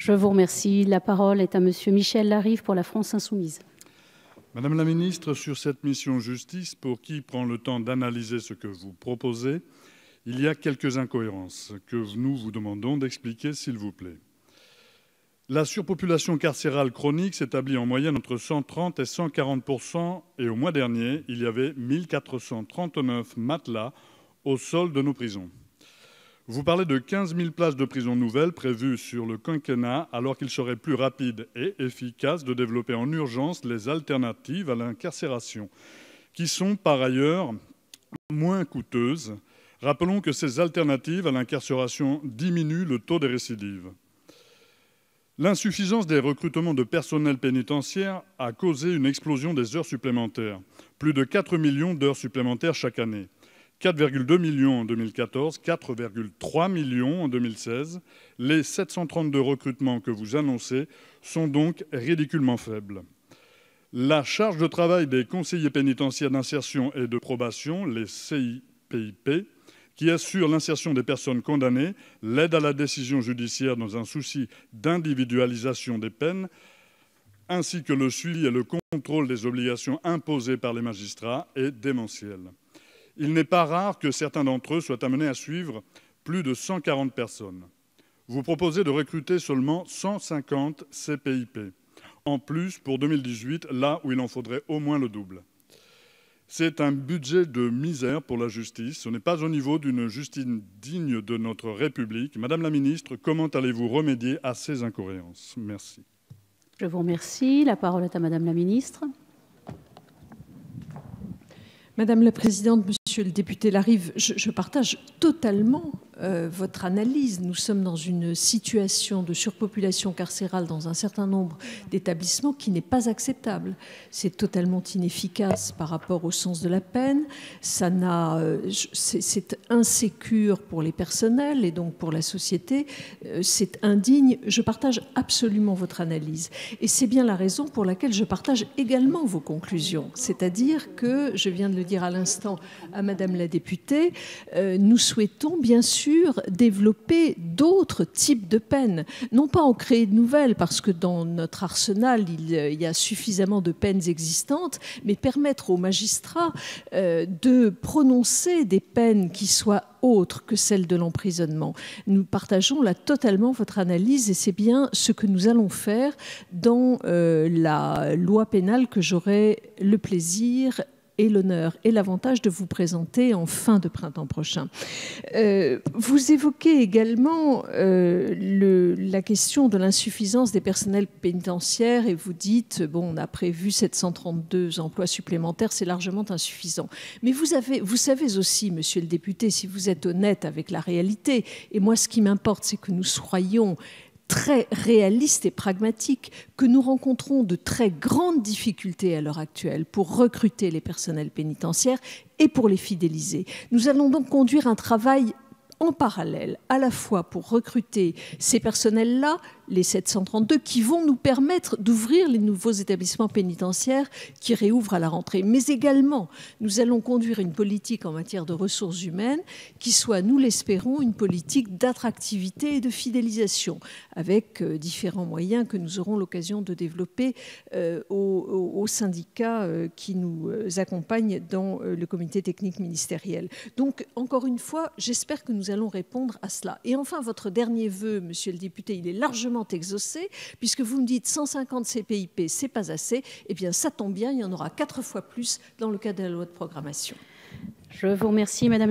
Je vous remercie. La parole est à Monsieur Michel Larive pour la France Insoumise. Madame la ministre, sur cette mission justice, pour qui prend le temps d'analyser ce que vous proposez, il y a quelques incohérences que nous vous demandons d'expliquer, s'il vous plaît. La surpopulation carcérale chronique s'établit en moyenne entre 130 et 140 % et au mois dernier, il y avait 1439 matelas au sol de nos prisons. Vous parlez de 15 000 places de prison nouvelles prévues sur le quinquennat, alors qu'il serait plus rapide et efficace de développer en urgence les alternatives à l'incarcération, qui sont par ailleurs moins coûteuses. Rappelons que ces alternatives à l'incarcération diminuent le taux des récidives. L'insuffisance des recrutements de personnel pénitentiaire a causé une explosion des heures supplémentaires. Plus de 4 millions d'heures supplémentaires chaque année. 4,2 millions en 2014, 4,3 millions en 2016. Les 732 recrutements que vous annoncez sont donc ridiculement faibles. La charge de travail des conseillers pénitentiaires d'insertion et de probation, les CIPIP, qui assurent l'insertion des personnes condamnées, l'aide à la décision judiciaire dans un souci d'individualisation des peines, ainsi que le suivi et le contrôle des obligations imposées par les magistrats, est démentiel. Il n'est pas rare que certains d'entre eux soient amenés à suivre plus de 140 personnes. Vous proposez de recruter seulement 150 CPIP, en plus pour 2018, là où il en faudrait au moins le double. C'est un budget de misère pour la justice. Ce n'est pas au niveau d'une justice digne de notre République. Madame la ministre, comment allez-vous remédier à ces incohérences? Merci. Je vous remercie. La parole est à Madame la ministre. Madame la présidente, monsieur le député Larive, je partage totalement votre analyse. Nous sommes dans une situation de surpopulation carcérale dans un certain nombre d'établissements qui n'est pas acceptable. C'est totalement inefficace par rapport au sens de la peine. C'est insécure pour les personnels et donc pour la société. C'est indigne. Je partage absolument votre analyse. Et c'est bien la raison pour laquelle je partage également vos conclusions. C'est-à-dire que, je viens de le dire à l'instant à Madame la députée, nous souhaitons bien sûr développer d'autres types de peines. Non pas en créer de nouvelles, parce que dans notre arsenal, il y a suffisamment de peines existantes, mais permettre aux magistrats de prononcer des peines qui soient autres que celles de l'emprisonnement. Nous partageons là totalement votre analyse et c'est bien ce que nous allons faire dans la loi pénale que j'aurai le plaisir et l'honneur et l'avantage de vous présenter en fin de printemps prochain. Vous évoquez également la question de l'insuffisance des personnels pénitentiaires et vous dites, bon, on a prévu 732 emplois supplémentaires, c'est largement insuffisant. Mais vous savez aussi, monsieur le député, si vous êtes honnête avec la réalité, et moi ce qui m'importe, c'est que nous soyons très réaliste et pragmatique, que nous rencontrons de très grandes difficultés à l'heure actuelle pour recruter les personnels pénitentiaires et pour les fidéliser. Nous allons donc conduire un travail en parallèle, à la fois pour recruter ces personnels-là, les 732, qui vont nous permettre d'ouvrir les nouveaux établissements pénitentiaires qui réouvrent à la rentrée. Mais également, nous allons conduire une politique en matière de ressources humaines qui soit, nous l'espérons, une politique d'attractivité et de fidélisation, avec différents moyens que nous aurons l'occasion de développer aux syndicats qui nous accompagnent dans le comité technique ministériel. Donc, encore une fois, j'espère que nous allons répondre à cela. Et enfin, votre dernier vœu, monsieur le député, il est largement exaucé, puisque vous me dites 150 CPIP, c'est pas assez. Eh bien, ça tombe bien, il y en aura 4 fois plus dans le cadre de la loi de programmation. Je vous remercie, Madame.